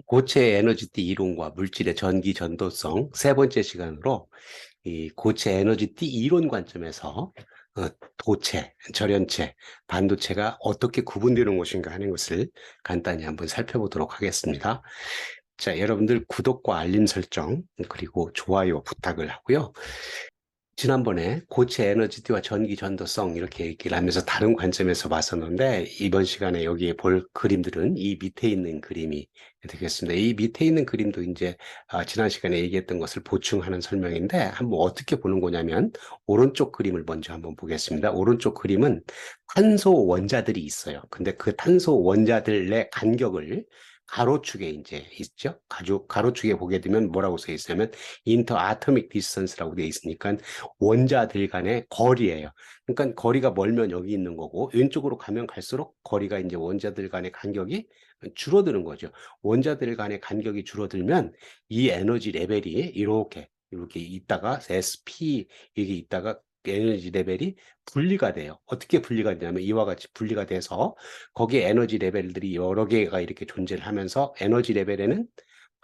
고체 에너지띠 이론과 물질의 전기 전도성 세 번째 시간으로 이 고체 에너지띠 이론 관점에서 도체, 절연체, 반도체가 어떻게 구분되는 것인가 하는 것을 간단히 한번 살펴보도록 하겠습니다. 자, 여러분들 구독과 알림 설정 그리고 좋아요 부탁을 하고요. 지난번에 고체 에너지띠와 전기 전도성 이렇게 얘기를 하면서 다른 관점에서 봤었는데 이번 시간에 여기에 볼 그림들은 이 밑에 있는 그림이 되겠습니다. 이 밑에 있는 그림도 이제 지난 시간에 얘기했던 것을 보충하는 설명인데 한번 어떻게 보는 거냐면 오른쪽 그림을 먼저 한번 보겠습니다. 오른쪽 그림은 탄소 원자들이 있어요. 근데 그 탄소 원자들의 간격을 가로축에 이제 있죠. 가로축에 보게 되면 뭐라고 써 있으면 인터 아토믹 디스턴스라고 되어 있으니까 원자들 간의 거리예요. 그러니까 거리가 멀면 여기 있는 거고 왼쪽으로 가면 갈수록 거리가 이제 원자들 간의 간격이 줄어드는 거죠. 원자들 간의 간격이 줄어들면 이 에너지 레벨이 이렇게 있다가 SP 이게 있다가 에너지 레벨이 분리가 돼요. 어떻게 분리가 되냐면 이와 같이 분리가 돼서 거기에 에너지 레벨들이 여러 개가 이렇게 존재를 하면서 에너지 레벨에는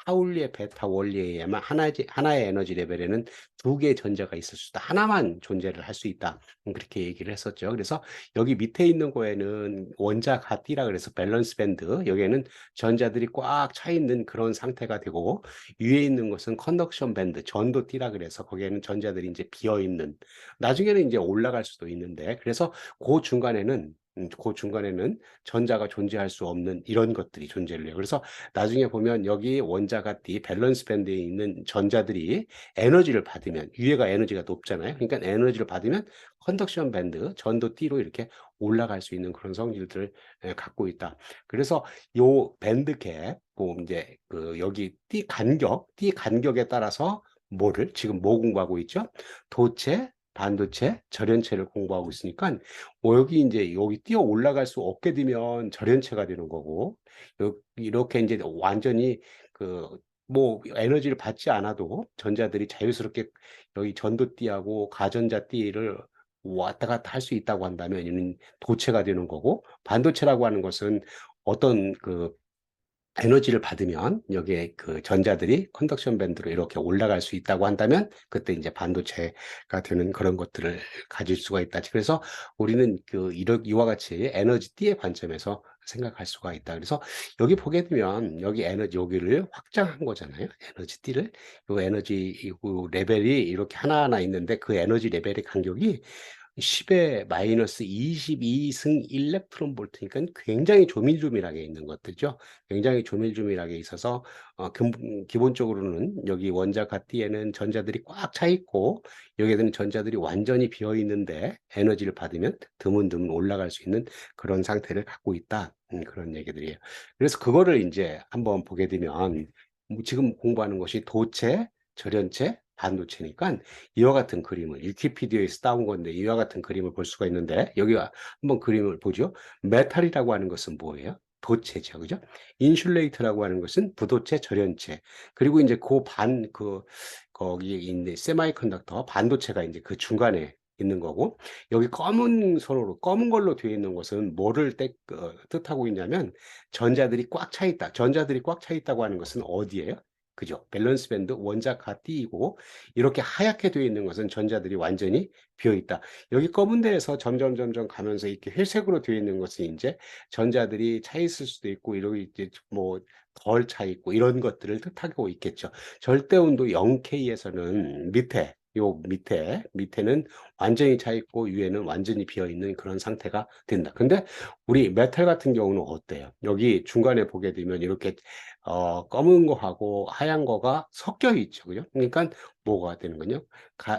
파울리의 베타 원리에 의하면 하나의 에너지 레벨에는 두 개의 전자가 있을 수 있다. 하나만 존재를 할 수 있다. 그렇게 얘기를 했었죠. 그래서 여기 밑에 있는 거에는 원자가 띠라 그래서 밸런스 밴드, 여기에는 전자들이 꽉 차 있는 그런 상태가 되고 위에 있는 것은 컨덕션 밴드, 전도 띠라 그래서 거기에는 전자들이 이제 비어 있는. 나중에는 이제 올라갈 수도 있는데 그래서 그 중간에는 전자가 존재할 수 없는 이런 것들이 존재를 해요. 그래서 나중에 보면 여기 원자가 띠 밸런스 밴드에 있는 전자들이 에너지를 받으면 위에가 에너지가 높잖아요. 그러니까 에너지를 받으면 컨덕션 밴드 전도 띠로 이렇게 올라갈 수 있는 그런 성질들을 갖고 있다. 그래서 요 밴드 갭, 뭐 이제 그 여기 띠 간격에 따라서 뭐를 지금 뭐 공부하고 있죠? 도체, 반도체, 절연체를 공부하고 있으니까 여기 이제 여기 뛰어 올라갈 수 없게 되면 절연체가 되는 거고 이렇게 이제 완전히 그 뭐 에너지를 받지 않아도 전자들이 자유스럽게 여기 전도띠하고 가전자띠를 왔다 갔다 할 수 있다고 한다면 이는 도체가 되는 거고 반도체라고 하는 것은 어떤 그 에너지를 받으면 여기에 그 전자들이 컨덕션 밴드로 이렇게 올라갈 수 있다고 한다면 그때 이제 반도체가 되는 그런 것들을 가질 수가 있다. 그래서 우리는 이와 같이 에너지 띠의 관점에서 생각할 수가 있다. 그래서 여기 보게 되면 여기를 확장한 거잖아요. 에너지 띠를. 요 에너지 레벨이 이렇게 하나하나 있는데 그 에너지 레벨의 간격이 10의 마이너스 22승 일렉트론 볼트니까 굉장히 조밀조밀하게 있는 것들죠. 굉장히 조밀조밀하게 있어서 기본적으로는 여기 원자가 띠에는 전자들이 꽉 차 있고 여기에는 전자들이 완전히 비어 있는데 에너지를 받으면 드문드문 올라갈 수 있는 그런 상태를 갖고 있다. 그런 얘기들이에요. 그래서 그거를 이제 한번 보게 되면 지금 공부하는 것이 도체, 절연체, 반도체니까 이와 같은 그림을 위키피디아에서 따온 건데 이와 같은 그림을 볼 수가 있는데 여기가 한번 그림을 보죠. 메탈이라고 하는 것은 뭐예요? 도체죠. 그죠? 인슐레이터라고 하는 것은 부도체, 절연체. 그리고 이제 거기에 있는 세마이컨덕터 반도체가 이제 그 중간에 있는 거고 여기 검은 걸로 되어 있는 것은 뭐를 뜻하고 있냐면 전자들이 꽉 차 있다. 전자들이 꽉 차 있다고 하는 것은 어디예요? 그죠? 밸런스 밴드 원자가 띠이고 이렇게 하얗게 되어 있는 것은 전자들이 완전히 비어 있다. 여기 검은 데에서 점점 가면서 이렇게 회색으로 되어 있는 것은 이제 전자들이 차 있을 수도 있고 이렇게 이제 뭐 덜 차 있고 이런 것들을 뜻하고 있겠죠. 절대 온도 0K에서는 밑에는 완전히 차 있고 위에는 완전히 비어 있는 그런 상태가 된다. 근데 우리 메탈 같은 경우는 어때요? 여기 중간에 보게 되면 이렇게 검은 거하고 하얀 거가 섞여 있죠. 그죠? 그러니까 뭐가 되는 거요?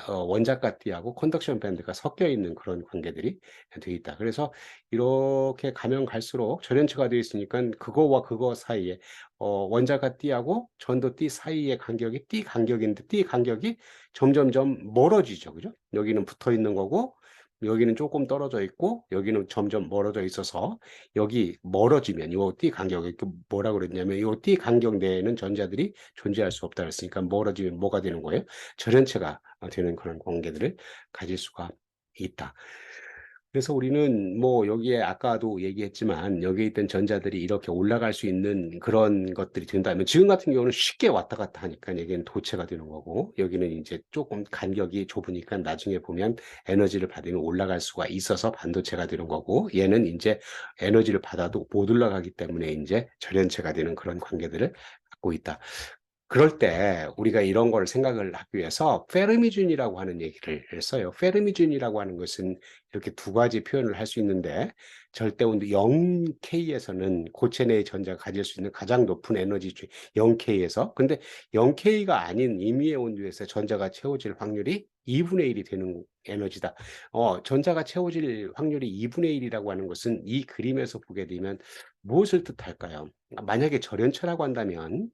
원자가띠하고 컨덕션 밴드가 섞여 있는 그런 관계들이 되어 있다. 그래서 이렇게 가면 갈수록 절연체가 되어 있으니까 그거와 그거 사이에 원자가띠하고 전도띠 사이의 간격이 띠 간격인데 띠 간격이 점점점 멀어지죠. 그죠? 여기는 붙어 있는 거고 여기는 조금 떨어져 있고 여기는 점점 멀어져 있어서 여기 멀어지면 요 띠 간격이 뭐라 그랬냐면 요 띠 간격 내에는 전자들이 존재할 수 없다 그랬으니까 멀어지면 뭐가 되는 거예요? 절연체가 되는 그런 관계들을 가질 수가 있다. 그래서 우리는 뭐 여기에 아까도 얘기했지만 여기에 있던 전자들이 이렇게 올라갈 수 있는 그런 것들이 된다면 지금 같은 경우는 쉽게 왔다 갔다 하니까 여기는 도체가 되는 거고 여기는 이제 조금 간격이 좁으니까 나중에 보면 에너지를 받으면 올라갈 수가 있어서 반도체가 되는 거고 얘는 이제 에너지를 받아도 못 올라가기 때문에 이제 절연체가 되는 그런 관계들을 갖고 있다. 그럴 때 우리가 이런 걸 생각을 하기 위해서 페르미준이라고 하는 얘기를 써요. 페르미준이라고 하는 것은 이렇게 두 가지 표현을 할 수 있는데 절대온도 0K에서는 고체 내의 전자가 가질 수 있는 가장 높은 에너지 0K에서 근데 0K가 아닌 임의의 온도에서 전자가 채워질 확률이 2분의 1이 되는 에너지다. 전자가 채워질 확률이 2분의 1이라고 하는 것은 이 그림에서 보게 되면 무엇을 뜻할까요? 만약에 절연체라고 한다면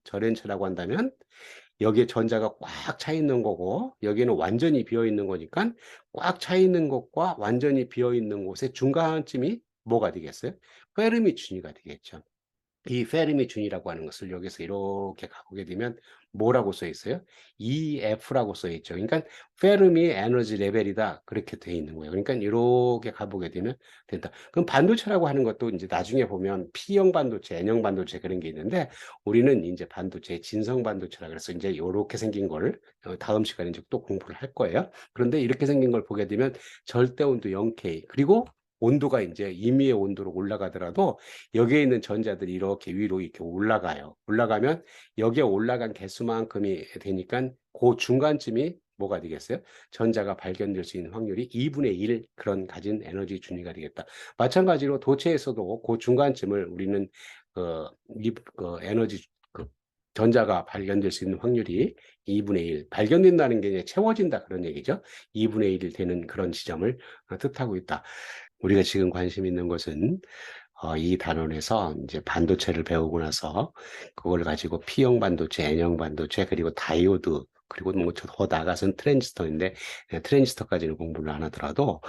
여기에 전자가 꽉 차 있는 거고 여기는 완전히 비어 있는 거니까 꽉 차 있는 것과 완전히 비어 있는 곳의 중간쯤이 뭐가 되겠어요? 페르미준위가 되겠죠. 이 페르미준이라고 하는 것을 여기서 이렇게 가보게 되면 뭐라고 써 있어요? EF라고 써 있죠. 그러니까 페르미 에너지 레벨이다. 그렇게 돼 있는 거예요. 그러니까 이렇게 가보게 되면 된다. 그럼 반도체라고 하는 것도 이제 나중에 보면 P형 반도체, N형 반도체 그런 게 있는데 우리는 이제 반도체 진성 반도체라 그래서 이제 이렇게 생긴 거를 다음 시간에 이제 또 공부를 할 거예요. 그런데 이렇게 생긴 걸 보게 되면 절대 온도 0K 그리고 온도가 이제 임의의 온도로 올라가더라도 여기에 있는 전자들이 이렇게 위로 이렇게 올라가요. 올라가면 여기에 올라간 개수만큼이 되니까 그 중간쯤이 뭐가 되겠어요? 전자가 발견될 수 있는 확률이 2분의 1 그런 가진 에너지 준위가 되겠다. 마찬가지로 도체에서도 그 중간쯤을 우리는 에너지 전자가 발견될 수 있는 확률이 2분의 1 발견된다는 게 이제 채워진다 그런 얘기죠. 2분의 1 되는 그런 지점을 뜻하고 있다. 우리가 지금 관심 있는 것은 이 단원에서 이제 반도체를 배우고 나서 그걸 가지고 P형 반도체, N형 반도체, 그리고 다이오드, 그리고 뭐 더 나아가서는 트랜지스터인데 트랜지스터까지는 공부를 안 하더라도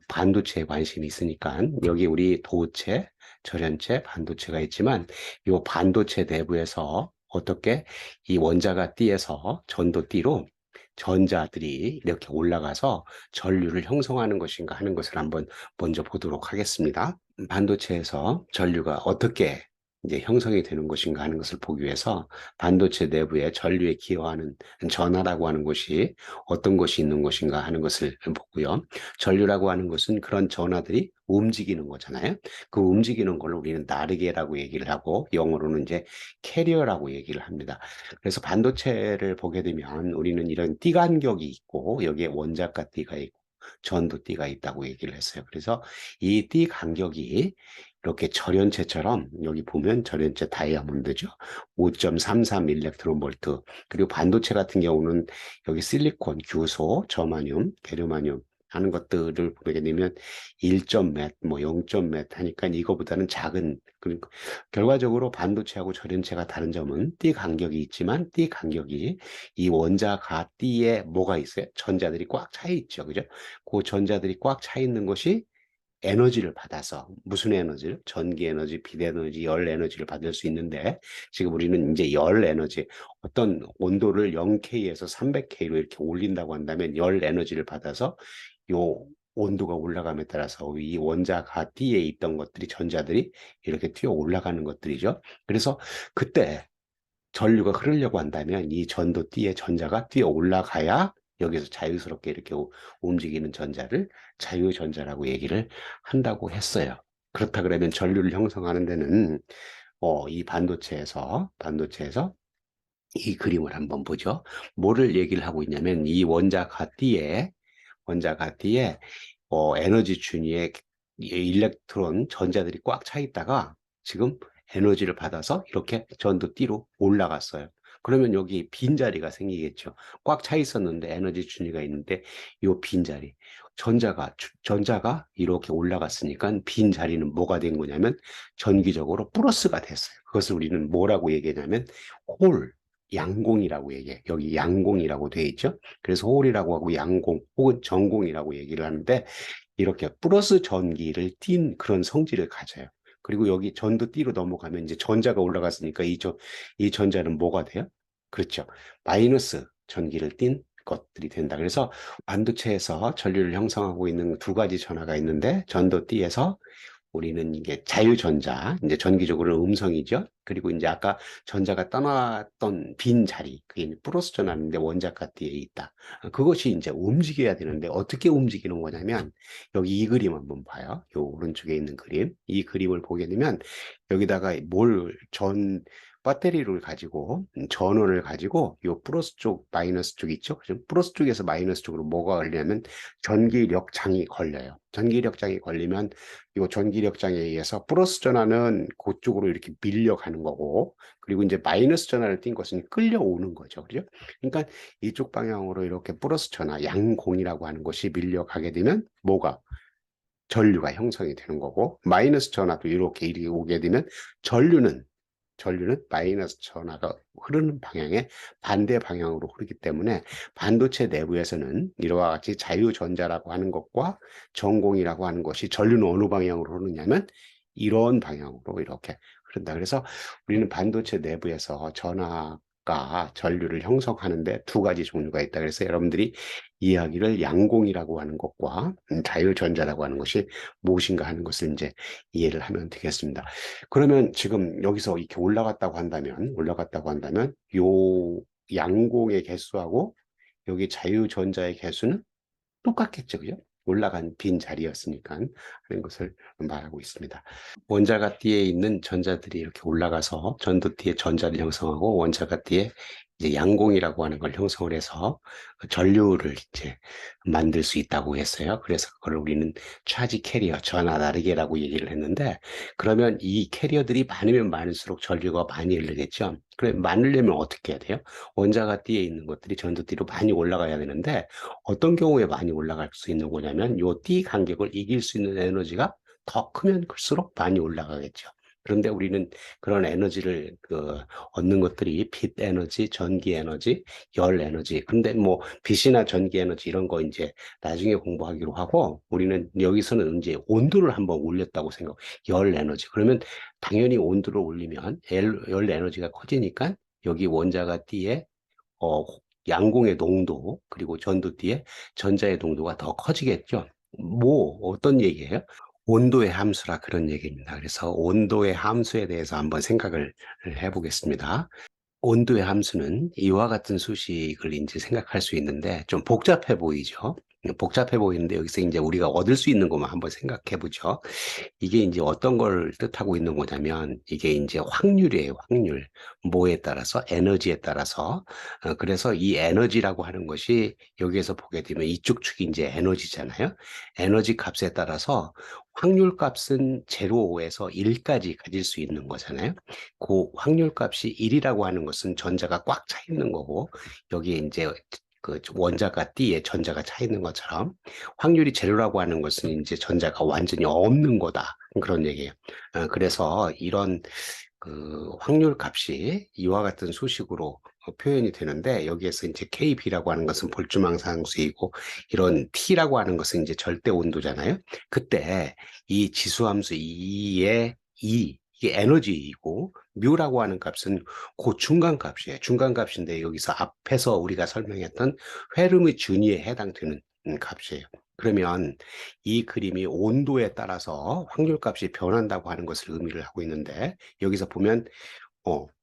반도체에 관심이 있으니까 여기 우리 도체, 절연체, 반도체가 있지만 이 반도체 내부에서 어떻게 이 원자가 띠에서 전도 띠로 전자들이 이렇게 올라가서 전류를 형성하는 것인가 하는 것을 한번 먼저 보도록 하겠습니다. 반도체에서 전류가 어떻게 이제 형성이 되는 것인가 하는 것을 보기 위해서 반도체 내부에 전류에 기여하는 전하라고 하는 것이 어떤 것이 있는 것인가 하는 것을 보고요. 전류라고 하는 것은 그런 전하들이 움직이는 거잖아요. 그 움직이는 걸 우리는 나르게라고 얘기를 하고 영어로는 이제 캐리어라고 얘기를 합니다. 그래서 반도체를 보게 되면 우리는 이런 띠간격이 있고 여기에 원자가 띠가 있고 전도띠가 있다고 얘기를 했어요. 그래서 이 띠 간격이 이렇게 절연체처럼 여기 보면 절연체 다이아몬드죠. 5.33 일렉트론 볼트. 그리고 반도체 같은 경우는 여기 실리콘, 규소, 저마늄, 게르마늄 하는 것들을 보게 되면 1몇, 뭐 0몇 하니까 이거보다는 작은 그러니까 결과적으로 반도체하고 절연체가 다른 점은 띠 간격이 있지만 띠 간격이 이 원자가 띠에 뭐가 있어요? 전자들이 꽉 차 있죠. 그죠? 그 전자들이 꽉 차 있는 것이 에너지를 받아서 무슨 에너지를? 전기 에너지, 빛 에너지, 열 에너지를 받을 수 있는데 지금 우리는 이제 열 에너지 어떤 온도를 0K에서 300K로 이렇게 올린다고 한다면 열 에너지를 받아서 요 온도가 올라감에 따라서 이 원자가 D에 있던 것들이 전자들이 이렇게 튀어 올라가는 것들이죠. 그래서 그때 전류가 흐르려고 한다면 이 전도 D의 전자가 뛰어 올라가야 여기서 자유스럽게 이렇게 움직이는 전자를 자유전자라고 얘기를 한다고 했어요. 그렇다 그러면 전류를 형성하는 데는 이 반도체에서 이 그림을 한번 보죠. 뭐를 얘기를 하고 있냐면 이 원자가 D에 에너지 준위에 일렉트론 전자들이 꽉 차 있다가 지금 에너지를 받아서 이렇게 전도 D로 올라갔어요. 그러면 여기 빈자리가 생기겠죠. 꽉 차 있었는데 에너지 준위가 있는데 이 빈자리 전자가 이렇게 올라갔으니까 빈자리는 뭐가 된 거냐면 전기적으로 플러스가 됐어요. 그것을 우리는 뭐라고 얘기하냐면 홀 양공이라고 얘기해. 여기 양공이라고 되어 있죠. 그래서 홀이라고 하고 양공 혹은 전공이라고 얘기를 하는데 이렇게 플러스 전기를 띤 그런 성질을 가져요. 그리고 여기 전도 띠로 넘어가면 이제 전자가 올라갔으니까 이 전자는 뭐가 돼요? 그렇죠. 마이너스 전기를 띤 것들이 된다. 그래서 반도체에서 전류를 형성하고 있는 두 가지 전하가 있는데 전도띠에서 우리는 이게 자유전자, 이제 전기적으로 음성이죠. 그리고 이제 아까 전자가 떠났던 빈 자리, 그게 플러스 전하인데 원자가 뒤에 있다. 그것이 이제 움직여야 되는데 어떻게 움직이는 거냐면 여기 이 그림 한번 봐요. 요 오른쪽에 있는 그림. 이 그림을 보게 되면 여기다가 배터리를 가지고 전원을 가지고 요 플러스 쪽 마이너스 쪽 있죠. 그죠? 플러스 쪽에서 마이너스 쪽으로 뭐가 걸리냐면 전기력장이 걸려요. 전기력장이 걸리면 요 전기력장에 의해서 플러스 전하는 그쪽으로 이렇게 밀려가는 거고, 그리고 이제 마이너스 전하를 띈 것은 끌려오는 거죠. 그죠? 그러니까 이쪽 방향으로 이렇게 플러스 전하, 양공이라고 하는 것이 밀려가게 되면 뭐가 전류가 형성이 되는 거고, 마이너스 전하도 이렇게 이리 오게 되면 전류는 마이너스 전하가 흐르는 방향에 반대 방향으로 흐르기 때문에 반도체 내부에서는 이와 같이 자유전자라고 하는 것과 전공이라고 하는 것이 전류는 어느 방향으로 흐르냐면 이런 방향으로 이렇게 흐른다. 그래서 우리는 반도체 내부에서 전하가 전류를 형성하는데 두 가지 종류가 있다. 그래서 여러분들이 이야기를 양공이라고 하는 것과 자유전자라고 하는 것이 무엇인가 하는 것을 이제 이해를 하면 되겠습니다. 그러면 지금 여기서 이렇게 올라갔다고 한다면 요 양공의 개수하고 여기 자유전자의 개수는 똑같겠죠, 그죠? 올라간 빈 자리였으니까 하는 것을 말하고 있습니다. 원자가띠에 있는 전자들이 이렇게 올라가서 전도띠에 전자를 형성하고 원자가띠에 이제 양공이라고 하는 걸 형성을 해서 전류를 이제 만들 수 있다고 했어요. 그래서 그걸 우리는 차지 캐리어, 전하 나르게라고 얘기를 했는데, 그러면 이 캐리어들이 많으면 많을수록 전류가 많이 흐르겠죠. 그래 많으려면 어떻게 해야 돼요? 원자가띠에 있는 것들이 전도띠로 많이 올라가야 되는데 어떤 경우에 많이 올라갈 수 있는 거냐면 요 띠 간격을 이길 수 있는 에너지가 더 크면 클수록 많이 올라가겠죠. 그런데 우리는 그런 에너지를 얻는 것들이 빛 에너지, 전기 에너지, 열 에너지. 근데 뭐 빛이나 전기 에너지 이런 거 이제 나중에 공부하기로 하고, 우리는 여기서는 이제 온도를 한번 올렸다고 생각. 열 에너지. 그러면 당연히 온도를 올리면 열 에너지가 커지니까 여기 원자가 띠에 어, 양공의 농도, 그리고 전도띠에 전자의 농도가 더 커지겠죠. 뭐 어떤 얘기예요? 온도의 함수라 그런 얘기입니다. 그래서 온도의 함수에 대해서 한번 생각을 해보겠습니다. 온도의 함수는 이와 같은 수식을 이제 생각할 수 있는데 좀 복잡해 보이죠. 복잡해 보이는데 여기서 이제 우리가 얻을 수 있는 것만 한번 생각해 보죠. 이게 이제 어떤 걸 뜻하고 있는 거냐면 이게 이제 확률이에요, 확률. 뭐에 따라서? 에너지에 따라서. 그래서 이 에너지라고 하는 것이 여기에서 보게 되면 이쪽 축이 이제 에너지잖아요. 에너지 값에 따라서 확률 값은 제로에서 1까지 가질 수 있는 거잖아요. 그 확률 값이 1이라고 하는 것은 전자가 꽉 차 있는 거고, 여기에 이제 그 원자가 띠에 전자가 차 있는 것처럼 확률이 제로라고 하는 것은 이제 전자가 완전히 없는 거다. 그런 얘기예요. 그래서 이런 확률 값이 이와 같은 수식으로 표현이 되는데, 여기에서 이제 KB라고 하는 것은 볼트망상수이고 이런 T라고 하는 것은 이제 절대 온도잖아요. 그때 이 지수함수 E의 이게 에너지이고 뮤라고 하는 값은 그 중간 값이에요. 중간 값인데 여기서 앞에서 우리가 설명했던 회름의 준위에 해당되는 값이에요. 그러면 이 그림이 온도에 따라서 확률 값이 변한다고 하는 것을 의미를 하고 있는데, 여기서 보면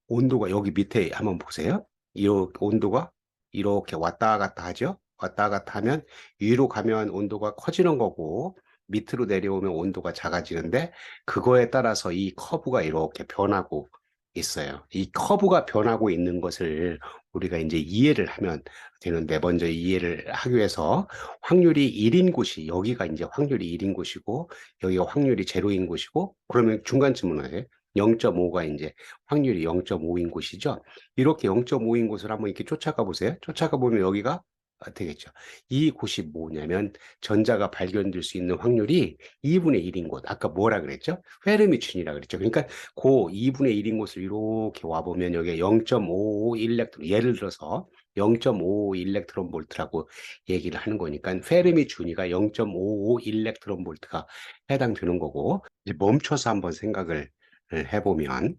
온도가 여기 밑에 한번 보세요. 이 온도가 이렇게 왔다 갔다 하죠. 왔다 갔다 하면 위로 가면 온도가 커지는 거고 밑으로 내려오면 온도가 작아지는데, 그거에 따라서 이 커브가 이렇게 변하고 있어요. 이 커브가 변하고 있는 것을 우리가 이제 이해를 하면 되는데, 먼저 이해를 하기 위해서 확률이 1인 곳이 여기가 이제 확률이 1인 곳이고 여기가 확률이 제로인 곳이고, 그러면 중간쯤은 해 0.5가 이제 확률이 0.5인 곳이죠. 이렇게 0.5인 곳을 한번 이렇게 쫓아가 보세요. 쫓아가 보면 여기가 되겠죠. 이 곳이 뭐냐면 전자가 발견될 수 있는 확률이 2분의 1인 곳. 아까 뭐라 그랬죠? 페르미춘이라 그랬죠. 그러니까 그 2분의 1인 곳을 이렇게 와보면 여기 0.55 일렉트론, 예를 들어서 0.55 일렉트론 볼트라고 얘기를 하는 거니까 페르미 준위가 0.55 일렉트론 볼트가 해당되는 거고, 이제 멈춰서 한번 생각을 해보면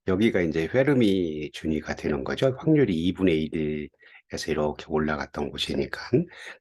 여기가 이제 페르미 준위가 되는 거죠. 확률이 2분의 1 해서 이렇게 올라갔던 곳이니까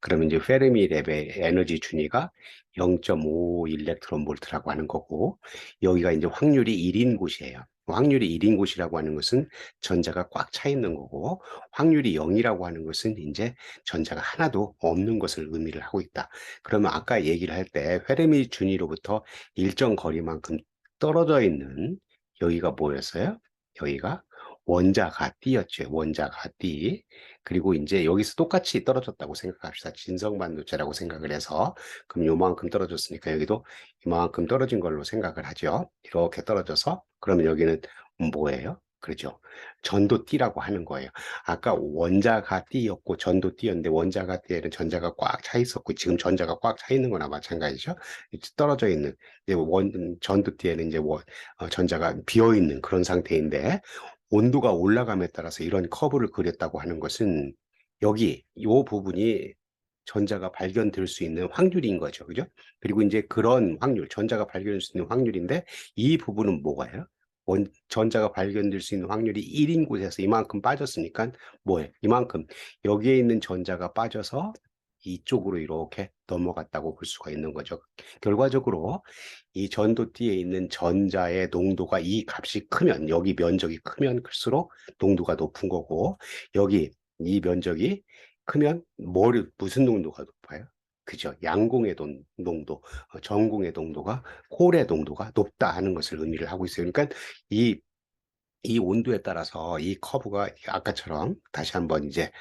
그러면 이제 페르미 레벨 에너지 준위가 0.5 일렉트론 볼트라고 하는 거고 여기가 이제 확률이 1인 곳이에요. 확률이 1인 곳이라고 하는 것은 전자가 꽉 차 있는 거고 확률이 0이라고 하는 것은 이제 전자가 하나도 없는 것을 의미를 하고 있다. 그러면 아까 얘기를 할 때 페르미 준위로부터 일정 거리만큼 떨어져 있는 여기가 뭐였어요? 여기가 원자가 띠였죠. 원자가 띠. 그리고 이제 여기서 똑같이 떨어졌다고 생각합시다. 진성 반도체라고 생각을 해서 그럼 요만큼 떨어졌으니까 여기도 이만큼 떨어진 걸로 생각을 하죠. 이렇게 떨어져서 그러면 여기는 뭐예요? 그렇죠. 전도띠라고 하는 거예요. 아까 원자가 띠였고 전도띠였는데 원자가 띠에는 전자가 꽉 차 있었고 지금 전자가 꽉 차 있는 거나 마찬가지죠. 떨어져 있는 이제 전도띠에는 이제 전자가 비어 있는 그런 상태인데 온도가 올라감에 따라서 이런 커브를 그렸다고 하는 것은 여기 이 부분이 전자가 발견될 수 있는 확률인 거죠. 그죠? 그리고 이제 그런 확률, 전자가 발견될 수 있는 확률인데 이 부분은 뭐가요? 전자가 발견될 수 있는 확률이 1인 곳에서 이만큼 빠졌으니까 뭐예요? 이만큼 여기에 있는 전자가 빠져서 이쪽으로 이렇게 넘어갔다고 볼 수가 있는 거죠. 결과적으로 이 전도띠에 있는 전자의 농도가 이 값이 크면 여기 면적이 크면 클수록 농도가 높은 거고 여기 이 면적이 크면 무슨 농도가 높아요? 그죠? 양공의 농도, 전공의 농도가 홀의 농도가 높다 하는 것을 의미를 하고 있어요. 그러니까 이 이 온도에 따라서 이 커브가 아까처럼 다시 한번 이제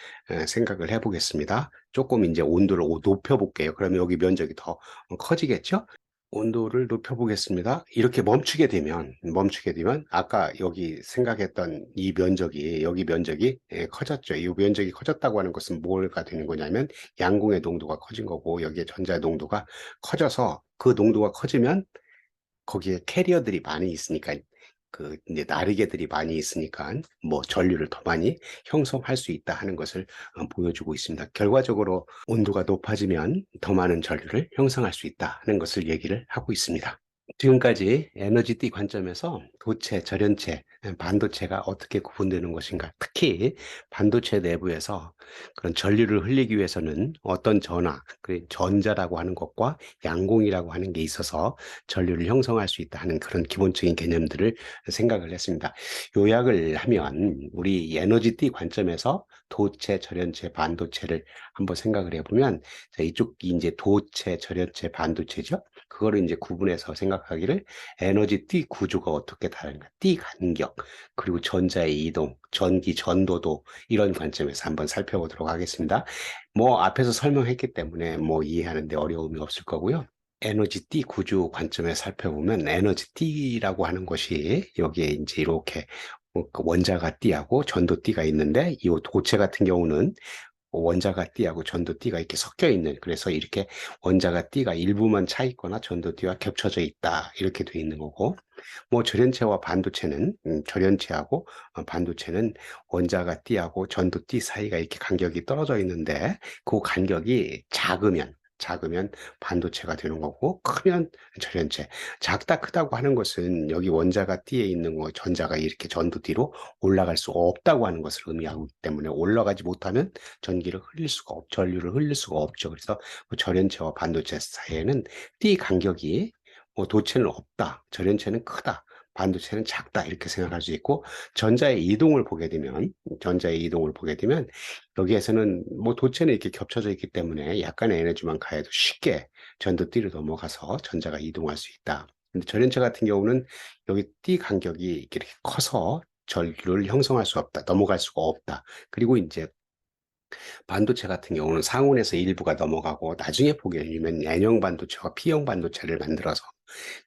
생각을 해보겠습니다. 조금 이제 온도를 높여 볼게요. 그러면 여기 면적이 더 커지겠죠? 온도를 높여 보겠습니다. 이렇게 멈추게 되면 아까 여기 생각했던 이 면적이 여기 면적이 커졌죠. 이 면적이 커졌다고 하는 것은 뭐가 되는 거냐면 양공의 농도가 커진 거고 여기에 전자의 농도가 커져서 그 농도가 커지면 거기에 캐리어들이 많이 있으니까 그 이제 나르게들이 많이 있으니까 뭐 전류를 더 많이 형성할 수 있다 하는 것을 보여주고 있습니다. 결과적으로 온도가 높아지면 더 많은 전류를 형성할 수 있다 하는 것을 얘기를 하고 있습니다. 지금까지 에너지띠 관점에서 도체, 절연체, 반도체가 어떻게 구분되는 것인가, 특히 반도체 내부에서 그런 전류를 흘리기 위해서는 어떤 전하, 그 전자라고 하는 것과 양공이라고 하는 게 있어서 전류를 형성할 수 있다 하는 그런 기본적인 개념들을 생각을 했습니다. 요약을 하면 우리 에너지띠 관점에서 도체, 절연체, 반도체를 한번 생각을 해보면 이쪽이 이제 도체, 절연체, 반도체죠. 그거를 이제 구분해서 생각하기를 에너지 띠 구조가 어떻게 다른가, 띠 간격, 그리고 전자의 이동, 전기 전도도 이런 관점에서 한번 살펴보도록 하겠습니다. 뭐 앞에서 설명했기 때문에 뭐 이해하는데 어려움이 없을 거고요. 에너지 띠 구조 관점에서 살펴보면 에너지 띠라고 하는 것이 여기에 이제 이렇게 그 원자가 띠하고 전도 띠가 있는데 이 도체 같은 경우는 원자가 띠하고 전도띠가 이렇게 섞여 있는 그래서 이렇게 원자가 띠가 일부만 차 있거나 전도띠와 겹쳐져 있다 이렇게 돼 있는 거고 뭐 절연체와 반도체는 절연체하고 반도체는 원자가 띠하고 전도띠 사이가 이렇게 간격이 떨어져 있는데 그 간격이 작으면 반도체가 되는 거고 크면 절연체. 작다 크다고 하는 것은 여기 원자가 띠에 있는 거 전자가 이렇게 전도띠로 올라갈 수 없다고 하는 것을 의미하기 때문에 올라가지 못하면 전류를 흘릴 수가 없죠. 그래서 그 절연체와 반도체 사이에는 띠 간격이 도체는 없다, 절연체는 크다, 반도체는 작다 이렇게 생각할 수 있고 전자의 이동을 보게 되면 여기에서는 뭐 도체는 이렇게 겹쳐져 있기 때문에 약간의 에너지만 가해도 쉽게 전도띠를 넘어가서 전자가 이동할 수 있다. 근데 절연체 같은 경우는 여기 띠 간격이 이렇게 커서 전류를 형성할 수 없다, 넘어갈 수가 없다. 그리고 이제 반도체 같은 경우는 상온에서 일부가 넘어가고 나중에 보게 되면 N형 반도체와 P형 반도체를 만들어서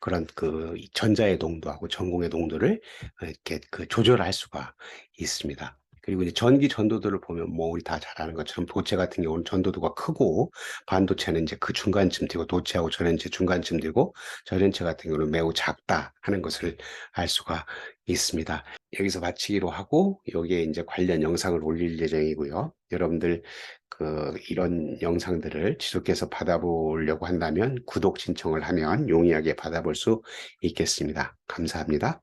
그런 그 전자의 농도하고 전공의 농도를 이렇게 그 조절할 수가 있습니다. 그리고 이제 전기 전도도를 보면 뭐 우리 다 잘 아는 것처럼 도체 같은 경우는 전도도가 크고 반도체는 이제 그 중간쯤 되고 도체하고 전원체 중간쯤 되고 전원체 같은 경우는 매우 작다 하는 것을 알 수가 있습니다. 여기서 마치기로 하고 여기에 이제 관련 영상을 올릴 예정이고요. 여러분들 이런 영상들을 지속해서 받아보려고 한다면 구독 신청을 하면 용이하게 받아볼 수 있겠습니다. 감사합니다.